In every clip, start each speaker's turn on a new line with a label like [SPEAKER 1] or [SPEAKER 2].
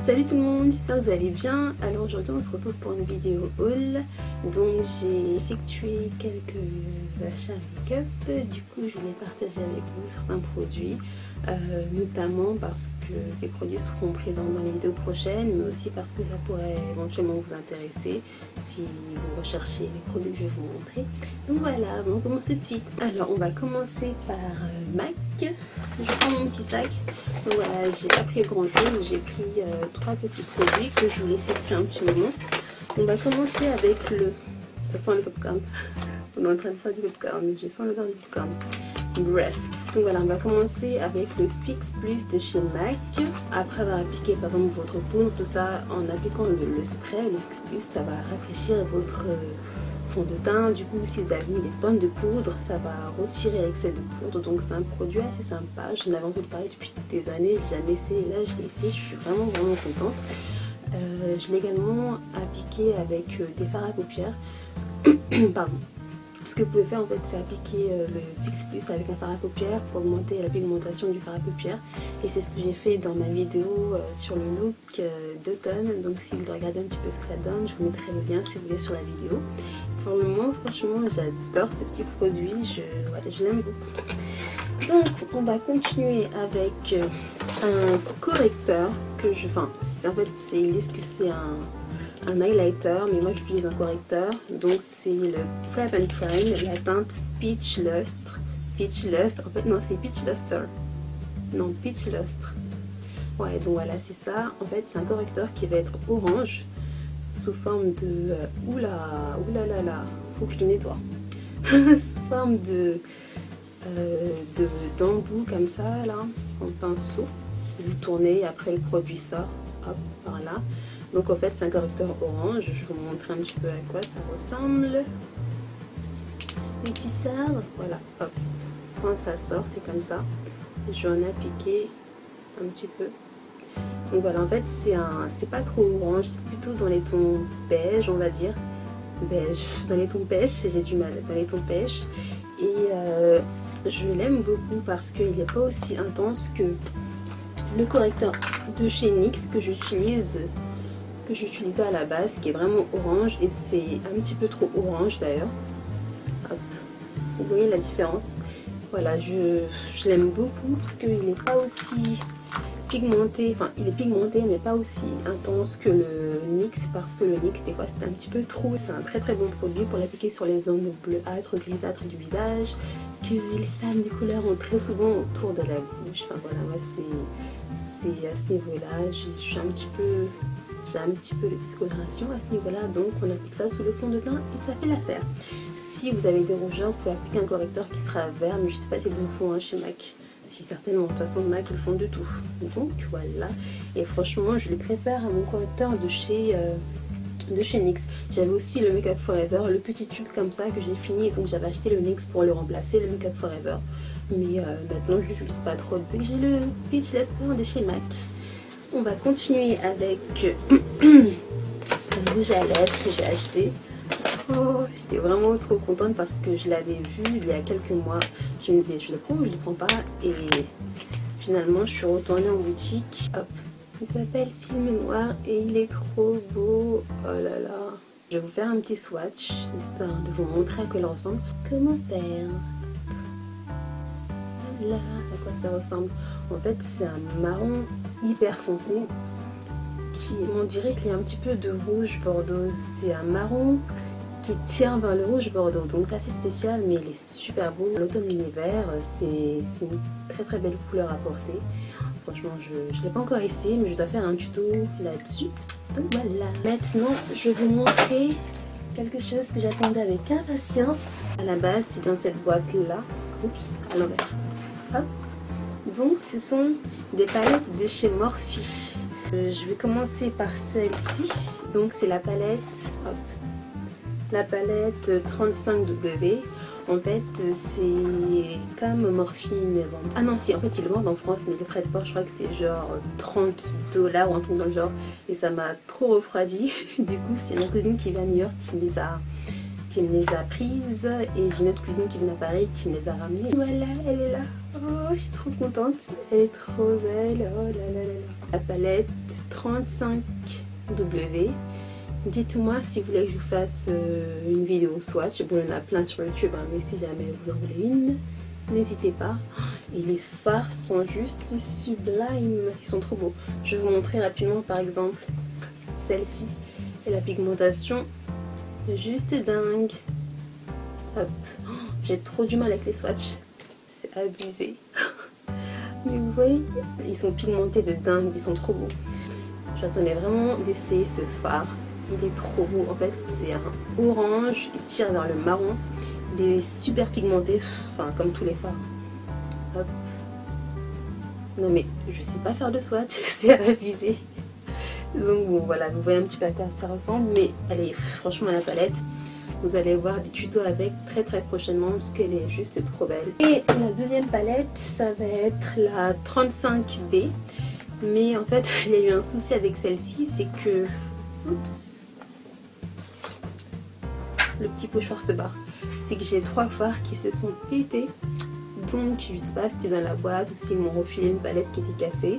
[SPEAKER 1] Salut tout le monde, j'espère que vous allez bien. Alors aujourd'hui on se retrouve pour une vidéo haul. Donc j'ai effectué quelques achats make-up. Du coup je voulais partager avec vous certains produits, notamment parce que ces produits seront présents dans les vidéos prochaines, mais aussi parce que ça pourrait éventuellement vous intéresser si vous recherchez les produits que je vais vous montrer. Donc voilà, on commence tout de suite. Alors on va commencer par MAC. Je prends mon petit sac. Donc voilà, j'ai pas pris grand chose, j'ai pris 3 petits produits que je vous laisse depuis un petit moment. On va commencer avec le... Ça sent le popcorn. On est en train de faire du popcorn, je sens le verre du popcorn. Bref, donc voilà, on va commencer avec le Fix Plus de chez MAC. Après avoir appliqué par exemple votre poudre, tout ça, en appliquant le spray, le Fix Plus, ça va rafraîchir votre fond de teint. Du coup, si vous avez mis des tonnes de poudre, ça va retirer l'excès de poudre. Donc c'est un produit assez sympa. Je n'avais entendu parler depuis des années, j'ai jamais essayé. Et là, je l'ai essayé, je suis vraiment contente. Je l'ai également appliqué avec des fards à paupières. Pardon. Ce que vous pouvez faire en fait, c'est appliquer le Fix Plus avec un fard à paupières pour augmenter la pigmentation du fard à paupières. Et c'est ce que j'ai fait dans ma vidéo sur le look d'automne. Donc si vous regardez un petit peu ce que ça donne, je vous mettrai le lien si vous voulez sur la vidéo. Pour le moment, franchement, j'adore ce petit produit, je l'aime beaucoup. Donc, on va continuer avec un correcteur que je... Enfin, en fait, ils disent que c'est un highlighter, mais moi j'utilise un correcteur. Donc, c'est le Prep and Prime, la teinte Peach Lustre. Peach Lustre, en fait, non, c'est Peach Luster. Non, Peach Lustre. Ouais, donc voilà, c'est ça. En fait, c'est un correcteur qui va être orange, sous forme de... faut que je le nettoie. Sous forme d'embout comme ça, là, en pinceau. Vous tournez et après le produit sort, hop, par là. Donc en fait c'est un correcteur orange, je vais vous montrer un petit peu à quoi ça ressemble. Le petit cerf, voilà, hop. Quand ça sort, c'est comme ça. Je vais en appliquer un petit peu. Donc voilà, en fait c'est pas trop orange, c'est plutôt dans les tons beige, on va dire. Beige, dans les tons pêche, j'ai du mal, dans les tons pêche. Et je l'aime beaucoup parce qu'il n'est pas aussi intense que le correcteur de chez NYX que j'utilisais à la base, qui est vraiment orange, et c'est un petit peu trop orange d'ailleurs. Vous voyez la différence? Voilà, je l'aime beaucoup parce qu'il n'est pas aussi pigmenté, enfin il est pigmenté mais pas aussi intense que le NYX, parce que le NYX des fois c'est un petit peu trop. C'est un très bon produit pour l'appliquer sur les zones bleuâtres, grisâtres du visage que les femmes de couleur ont très souvent autour de la bouche. Enfin voilà, moi c'est à ce niveau là, j'ai un petit peu de discoloration à ce niveau là, donc on applique ça sous le fond de teint et ça fait l'affaire. Si vous avez des rougeurs, vous pouvez appliquer un correcteur qui sera vert, mais je sais pas si ils le font chez MAC. Si certainement, de toute façon MAC ils font de tout. Donc voilà, et franchement je le préfère à mon correcteur de chez NYX. J'avais aussi le Make Up Forever, le petit tube comme ça que j'ai fini, et donc j'avais acheté le NYX pour le remplacer, le Make Up Forever. Mais maintenant je l'utilise pas trop depuis que j'ai le Peach Luster de chez MAC. On va continuer avec le rouge à lèvres que j'ai acheté. Oh, j'étais vraiment trop contente parce que je l'avais vu il y a quelques mois. Je me disais, je le prends ou je le prends pas, et finalement je suis retournée en boutique. Hop. Il s'appelle Film Noir et il est trop beau. Oh là là. Je vais vous faire un petit swatch, histoire de vous montrer à quoi il ressemble. Comment faire? Voilà à quoi ça ressemble. En fait c'est un marron hyper foncé qui, on dirait qu'il y a un petit peu de rouge bordeaux. C'est un marron qui tient vers le rouge bordeaux, donc c'est assez spécial, mais il est super beau. L'automne et l'hiver, c'est une très belle couleur à porter. Franchement, je ne l'ai pas encore essayé, mais je dois faire un tuto là-dessus. Donc voilà. Maintenant, je vais vous montrer quelque chose que j'attendais avec impatience. À la base, c'est dans cette boîte-là. Oups, à l'envers. Hop. Donc, ce sont des palettes de chez Morphe. Je vais commencer par celle-ci. Donc, c'est la palette... Hop. La palette 35W. En fait, c'est comme Morphine. Ah non, si, en fait, ils le vendent en France, mais les frais de port, je crois que c'était genre $30 ou un truc dans le genre. Et ça m'a trop refroidi. Du coup, c'est ma cousine qui vient à New York qui me les a prises. Et j'ai une autre cousine qui vient à Paris qui me les a ramenées. Voilà, elle est là. Oh, je suis trop contente. Elle est trop belle. Oh là là là là. La palette 35W. Dites-moi si vous voulez que je vous fasse une vidéo swatch. Bon, il y en a plein sur YouTube, hein, mais si jamais vous en voulez une, n'hésitez pas. Et les fards sont juste sublimes. Ils sont trop beaux. Je vais vous montrer rapidement, par exemple, celle-ci. Et la pigmentation, juste dingue. Hop. Oh, j'ai trop du mal avec les swatchs. C'est abusé. Mais vous voyez, ils sont pigmentés de dingue. Ils sont trop beaux. J'attendais vraiment d'essayer ce fard. Il est trop beau. En fait, c'est un orange qui tire vers le marron. Il est super pigmenté. Enfin, comme tous les fards. Hop. Non mais, je sais pas faire de swatch. C'est abusé. Donc bon, voilà. Vous voyez un petit peu à quoi ça ressemble. Mais elle est franchement à la palette. Vous allez voir des tutos avec très prochainement parce qu'elle est juste trop belle. Et la deuxième palette, ça va être la 35B. Mais en fait, il y a eu un souci avec celle-ci, c'est que... Oups. Le petit pochoir se barre. C'est que j'ai 3 fards qui se sont pétés. Donc, je sais pas si c'était dans la boîte ou s'ils m'ont refilé une palette qui était cassée.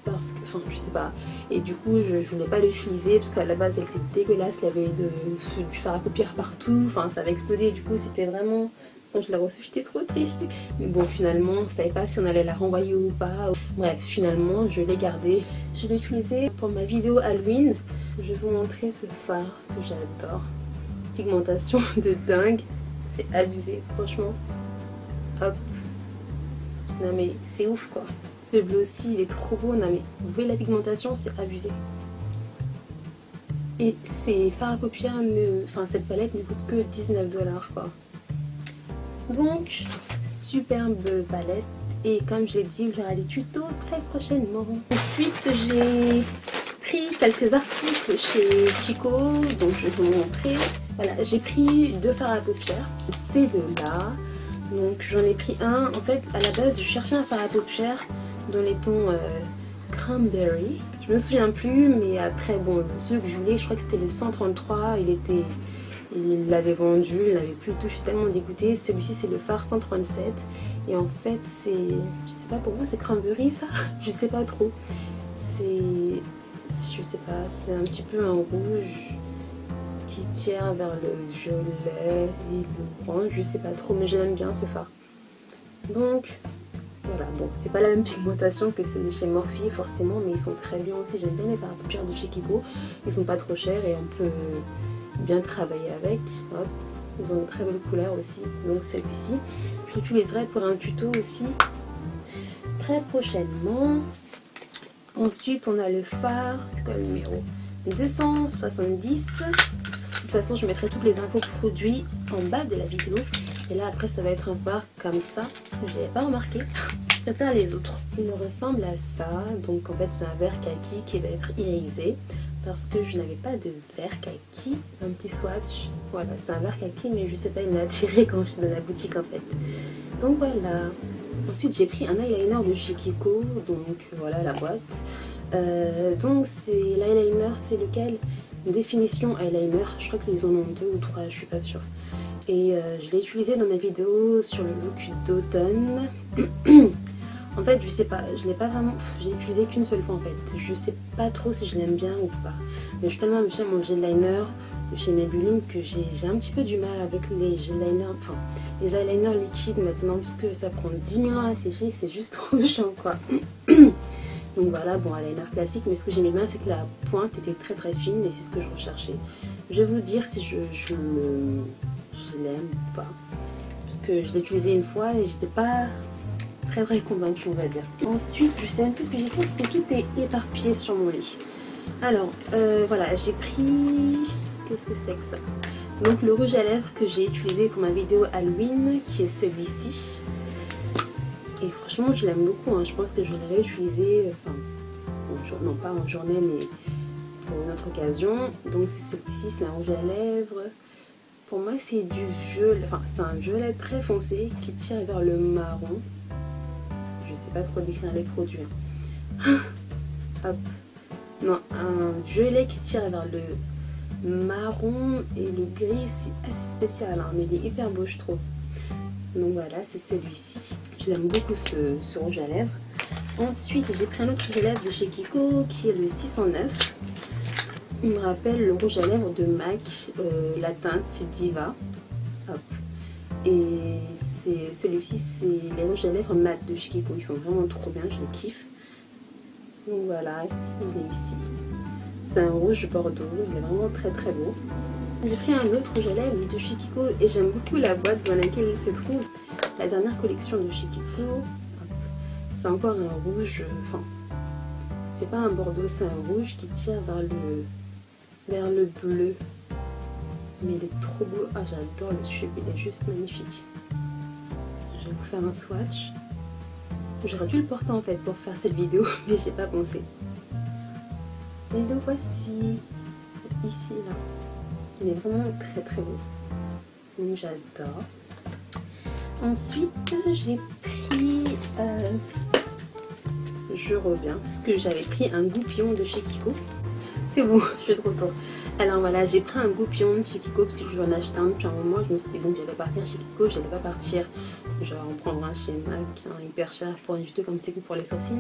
[SPEAKER 1] Parce que, enfin, je sais pas. Et du coup, je voulais pas l'utiliser parce qu'à la base, elle était dégueulasse. Il y avait du fard à paupières partout. Enfin, ça avait explosé. Du coup, c'était vraiment... Quand je l'ai reçue, j'étais trop triste. Mais bon, finalement, on savait pas si on allait la renvoyer ou pas. Bref, finalement, je l'ai gardée. Je l'ai utilisée pour ma vidéo Halloween. Je vais vous montrer ce fard que j'adore. Pigmentation de dingue. C'est abusé, franchement. Hop. Non mais, c'est ouf, quoi. Ce bleu aussi, il est trop beau. Non mais, vous voyez la pigmentation, c'est abusé. Et ces fards à paupières, enfin, cette palette ne coûte que 19 $, quoi. Donc, superbe palette. Et comme je l'ai dit, il y aura des tutos très prochainement. Ensuite, j'ai pris quelques articles chez Kiko. Donc, je vais vous montrer. Voilà, j'ai pris 2 fards à paupières. Ces deux-là. Donc, j'en ai pris un. En fait, à la base, je cherchais un fard à paupières dans les tons cranberry. Je me souviens plus, mais après, bon, celui que je voulais, je crois que c'était le 133. Il l'avait vendu, il n'avait plus du tout, je suis tellement dégoûtée. Celui-ci c'est le fard 137 et en fait c'est, je sais pas pour vous, c'est cranberry ça. Je sais pas trop, je sais pas, c'est un petit peu un rouge qui tire vers le violet et l'orange, je sais pas trop, mais je l'aime bien ce fard. Donc voilà, bon, c'est pas la même pigmentation que ceux de chez Morphe forcément, mais ils sont très bien aussi. J'aime bien les fards à paupières de chez Kiko, ils sont pas trop chers et on peut bien travailler avec. Hop, ils ont une très belle couleur aussi. Donc celui-ci, je l'utiliserai pour un tuto aussi très prochainement. Ensuite, on a le fard, c'est quoi le numéro 270. De toute façon, je mettrai toutes les infos produits en bas de la vidéo. Et là, après, ça va être un fard comme ça. Je n'avais pas remarqué. Je vais faire les autres. Il ressemble à ça. Donc, en fait, c'est un vert kaki qui va être irisé. Parce que je n'avais pas de vert kaki, un petit swatch, voilà c'est un vert kaki mais je sais pas, il m'a attiré quand j'étais dans la boutique en fait. Donc voilà, ensuite j'ai pris un eyeliner de chez Kiko, donc voilà la boîte. Donc c'est l'eyeliner, c'est lequel? Définition eyeliner, je crois qu'ils en ont 2 ou 3, je suis pas sûre. Et je l'ai utilisé dans ma vidéo sur le look d'automne. En fait, je sais pas, je l'ai pas vraiment, j'ai utilisé qu'une seule fois en fait. Je sais pas trop si je l'aime bien ou pas. Mais je suis tellement habituée à mon gel liner de chez Maybelline que j'ai un petit peu du mal avec les gel liners, enfin les eyeliners liquides maintenant, puisque ça prend 10 000 ans à sécher, c'est juste trop chiant quoi. Donc voilà, bon, eyeliner classique, mais ce que j'aimais bien c'est que la pointe était très fine et c'est ce que je recherchais. Je vais vous dire si je l'aime ou pas. Parce que je l'ai utilisé une fois et j'étais pas très convaincue on va dire. Ensuite je sais même plus ce que j'ai pris parce que tout est éparpillé sur mon lit. Alors voilà, j'ai pris, qu'est-ce que c'est que ça? Donc le rouge à lèvres que j'ai utilisé pour ma vidéo Halloween, qui est celui-ci. Et franchement je l'aime beaucoup, hein. Je pense que je vais le réutiliser, enfin non pas en journée mais pour une autre occasion. Donc c'est celui-ci, c'est un rouge à lèvres. Pour moi c'est du violet, enfin c'est un violet très foncé qui tire vers le marron. Je sais pas trop décrire les produits. Hop. Non, un violet qui tire vers le marron et le gris, c'est assez spécial, hein, mais il est hyper beau je trouve. Donc voilà, c'est celui-ci. Je l'aime beaucoup ce rouge à lèvres. Ensuite, j'ai pris un autre rouge à lèvres de chez Kiko qui est le 609. Il me rappelle le rouge à lèvres de MAC, la teinte Diva. Hop. Et celui-ci, c'est les rouges à lèvres mat de chez Kiko. Ils sont vraiment trop bien, je les kiffe. Donc voilà, il est ici. C'est un rouge bordeaux, il est vraiment très très beau. J'ai pris un autre rouge à lèvres de chez Kiko et j'aime beaucoup la boîte dans laquelle il se trouve. La dernière collection de chez Kiko, c'est encore un rouge, enfin, c'est pas un bordeaux, c'est un rouge qui tire vers le bleu. Mais il est trop beau, ah j'adore le tube, il est juste magnifique. Je vais vous faire un swatch. J'aurais dû le porter en fait pour faire cette vidéo, mais j'ai pas pensé. Et le voici, ici là. Il est vraiment très très beau. Donc j'adore. Ensuite j'ai pris... je reviens parce que j'avais pris un goupillon de chez Kiko. C'est bon, je suis de retour. Alors voilà, j'ai pris un goupillon de chez Kiko parce que je voulais en acheter un depuis un moment. Je me suis dit bon, j'allais partir chez Kiko, j'allais pas partir genre en prendre un chez MAC, un hyper cher pour un tuto comme c'est que pour les sourcils.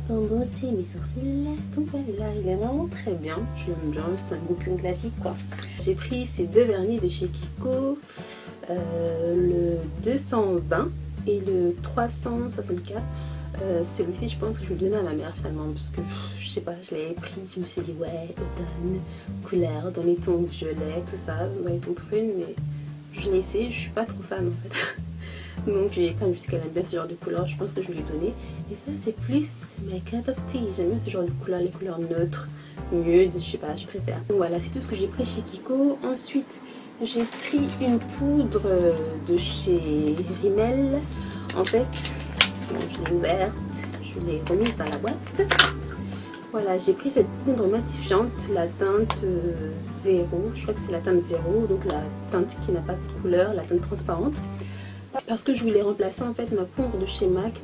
[SPEAKER 1] Pour brosser mes sourcils. Donc voilà, il est vraiment très bien. Je l'aime bien, c'est un goupillon classique quoi. J'ai pris ces deux vernis de chez Kiko, le 220 et le 364. Celui-ci je pense que je vais le donner à ma mère finalement parce que je sais pas, je l'avais pris, je me suis dit ouais, automne, couleur, dans les tons violets, tout ça, dans les tons prunes, mais je l'ai essayé, je suis pas trop fan en fait. Donc comme je sais qu'elle aime bien ce genre de couleur, je pense que je vais lui donner. Et ça c'est plus my cup of tea, j'aime bien ce genre de couleur, les couleurs neutres, nudes, je sais pas, je préfère. Donc voilà, c'est tout ce que j'ai pris chez Kiko. Ensuite j'ai pris une poudre de chez Rimmel. En fait, bon, je l'ai ouverte, je l'ai remise dans la boîte. Voilà, j'ai pris cette poudre matifiante, la teinte 0, je crois que c'est la teinte 0, donc la teinte qui n'a pas de couleur, la teinte transparente. Parce que je voulais remplacer en fait ma poudre de chez MAC,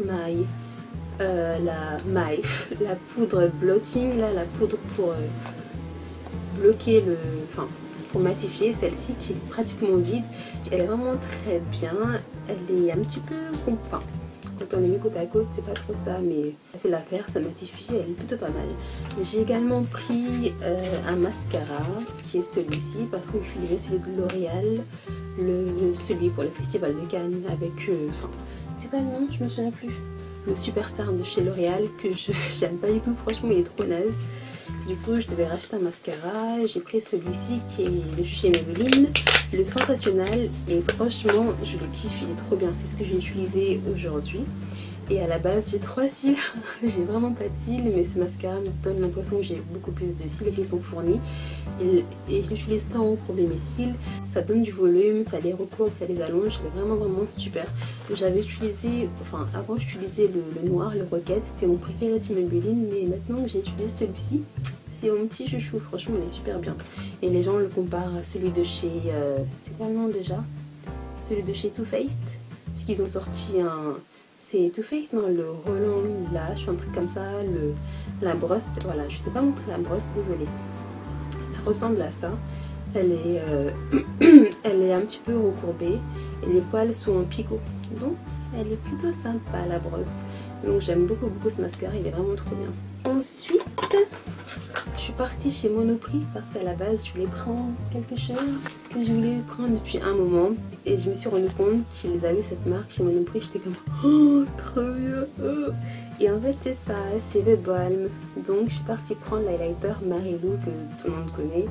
[SPEAKER 1] la poudre blotting, là, la poudre pour bloquer enfin pour matifier, celle-ci qui est pratiquement vide. Elle est vraiment très bien, elle est un petit peu, enfin, quand on est mis côte à côte, c'est pas trop ça, mais ça fait l'affaire, ça matifie, elle est plutôt pas mal. J'ai également pris un mascara, qui est celui-ci, parce que j'utilisais celui de L'Oréal, celui pour le festival de Cannes, avec, enfin, c'est pas le nom, je me souviens plus, le Superstar de chez L'Oréal, que j'aime pas du tout, franchement il est trop naze. Du coup je devais racheter un mascara, j'ai pris celui-ci qui est de chez Maybelline, le Sensationnel, et franchement je le kiffe, il est trop bien, c'est ce que j'ai utilisé aujourd'hui. Et à la base j'ai 3 cils, j'ai vraiment pas de cils, mais ce mascara me donne l'impression que j'ai beaucoup plus de cils qui sont fournis. Et je l'utilise sans courber mes cils, ça donne du volume, ça les recourbe, ça les allonge, c'est vraiment super. J'avais utilisé, enfin avant j'utilisais le noir, le Rocket, c'était mon préféré de Maybelline, mais maintenant que j'ai utilisé celui-ci, c'est mon petit chouchou, franchement il est super bien. Et les gens le comparent à celui de chez, c'est quoi le nom déjà? Celui de chez Too Faced, puisqu'ils ont sorti un... C'est Too Faced, non, le Roland Lash, un truc comme ça, la brosse, voilà, je ne t'ai pas montré la brosse, désolée. Ça ressemble à ça, elle est un petit peu recourbée et les poils sont en picot, donc elle est plutôt sympa la brosse. Donc j'aime beaucoup ce mascara, il est vraiment trop bien. Ensuite, je suis partie chez Monoprix parce qu'à la base je voulais prendre quelque chose que je voulais prendre depuis un moment et je me suis rendu compte qu'ils avaient cette marque chez Monoprix. J'étais comme oh trop bien, oh. Et en fait c'est ça, c'est The Balm. Donc je suis partie prendre l'highlighter Marilou que tout le monde connaît.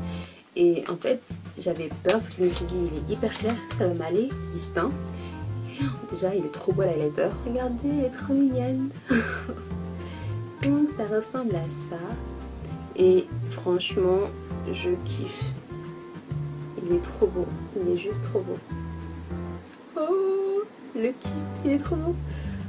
[SPEAKER 1] Et en fait j'avais peur parce que je me suis dit il est hyper cher, est-ce que ça va m'aller? Putain. Déjà il est trop beau l'highlighter, regardez, elle est trop mignonne. Donc ça ressemble à ça. Et franchement, je kiffe. Il est trop beau. Il est juste trop beau. Oh, le kiff, il est trop beau.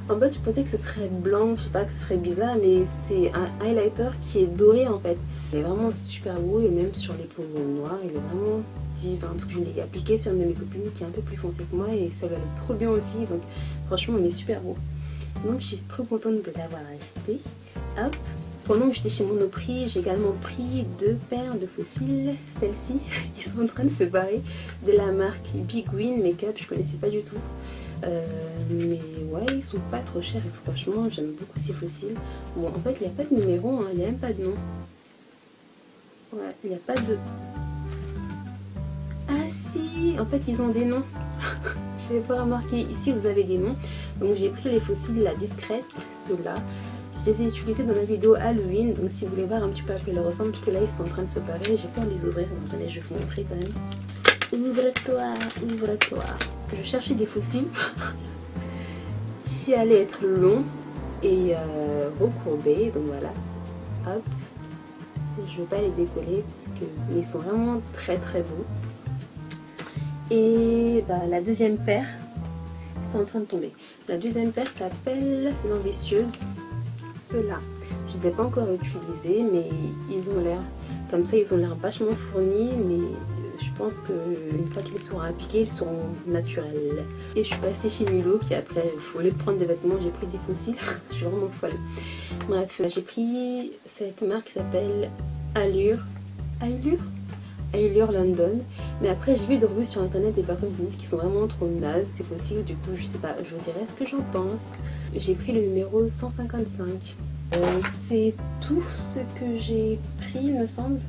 [SPEAKER 1] En fait, je pensais que ce serait blanc, je sais pas, que ce serait bizarre, mais c'est un highlighter qui est doré en fait. Il est vraiment super beau et même sur les peaux noires, il est vraiment divin. Parce que je l'ai appliqué sur une de mes copines qui est un peu plus foncée que moi et ça lui allait trop bien aussi. Donc franchement, il est super beau. Donc je suis trop contente de l'avoir acheté. Hop. Pendant que j'étais chez Monoprix, j'ai également pris 2 paires de faux cils. Celles-ci, ils sont en train de se barrer, de la marque Big Green Makeup, je connaissais pas du tout. Mais ouais, ils sont pas trop chers et franchement j'aime beaucoup ces fossiles. Bon, en fait il n'y a pas de numéro, hein, il n'y a même pas de nom. Ouais, il n'y a pas de... Ah si, en fait ils ont des noms. Je n'avais pas remarqué. Ici vous avez des noms. Donc j'ai pris les fossiles la discrète, ceux-là. Je les ai utilisés dans ma vidéo Halloween. Donc si vous voulez voir un petit peu à quoi ils ressemblent, parce que là ils sont en train de se parer. J'ai peur de les ouvrir. Donc, attendez, je vais vous montrer quand même. Ouvre-toi, ouvre-toi. Je cherchais des fossiles qui allaient être longs et recourbés. Donc voilà. Hop. Je ne vais pas les décoller mais ils sont vraiment très très beaux. Et bah, la deuxième paire, ils sont en train de tomber. La deuxième paire s'appelle l'ambitieuse. Ceux-là, je ne les ai pas encore utilisés, mais ils ont l'air comme ça, ils ont l'air vachement fournis, mais je pense qu'une fois qu'ils seront appliqués, ils seront naturels. Et je suis passée chez Milo, qui après, il faut aller prendre des vêtements, j'ai pris des fossiles, je suis vraiment folle. Bref, j'ai pris cette marque qui s'appelle Allure. Allure London, mais après j'ai vu des revues sur internet des personnes qui disent qu'ils sont vraiment trop nazes ces fossiles, du coup je sais pas, je vous dirai ce que j'en pense. J'ai pris le numéro 155. C'est tout ce que j'ai pris il me semble.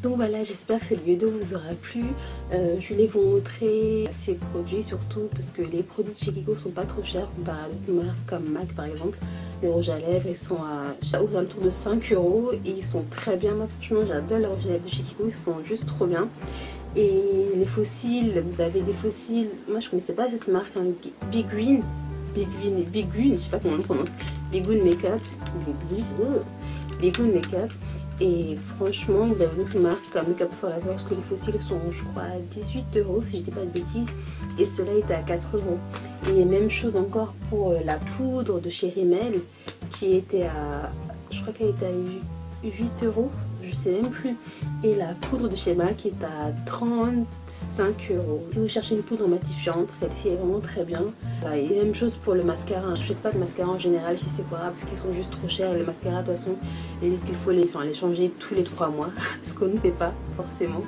[SPEAKER 1] Donc voilà, j'espère que cette vidéo vous aura plu. Je voulais vous montrer ces produits surtout parce que les produits de chez Kiko sont pas trop chers comparé à d'autres marques comme MAC par exemple. Les rouges à lèvres, ils sont aux alentours de 5 € et ils sont très bien. Moi franchement j'adore les rouges à lèvres de chez Kiko, ils sont juste trop bien. Et les fossiles, vous avez des fossiles, moi je connaissais pas cette marque, hein, Big Green, je sais pas comment on le prononce, Big Green Makeup, Big Green Makeup. Et franchement, vous avez d'autres marques comme Makeup Forever, parce que les fossiles sont, je crois, à 18 € si je dis pas de bêtises. Et cela était à 4 €. Et même chose encore pour la poudre de chez Rimmel, qui était à, je crois qu'elle était à 8 €, je sais même plus. Et la poudre de chez MAC est à 35 €. Si vous cherchez une poudre matifiante, celle-ci est vraiment très bien. Et même chose pour le mascara. Je ne fais pas de mascara en général chez Sephora parce qu'ils sont juste trop chers. Les mascaras, de toute façon, ils disent qu'il faut les changer tous les 3 mois, ce qu'on ne fait pas forcément.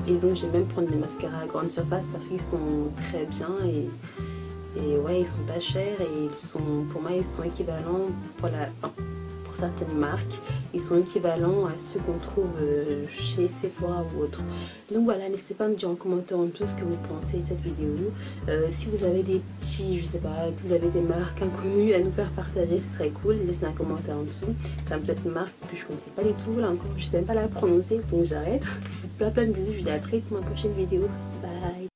[SPEAKER 1] Et donc j'ai même prendre des mascaras à grande surface parce qu'ils sont très bien et ouais, ils sont pas chers et ils sont, pour moi, ils sont équivalents pour certaines marques, ils sont équivalents à ceux qu'on trouve chez Sephora ou autre. Donc voilà, n'hésitez pas à me dire en commentaire en dessous ce que vous pensez de cette vidéo. Si vous avez des petits, je sais pas, vous avez des marques inconnues à nous faire partager, ce serait cool. Laissez un commentaire en dessous. Comme cette marque que je connaissais pas du tout, là encore, je sais même pas la prononcer, donc j'arrête. Plein de bisous, je vous dis à très vite pour ma prochaine vidéo. Bye.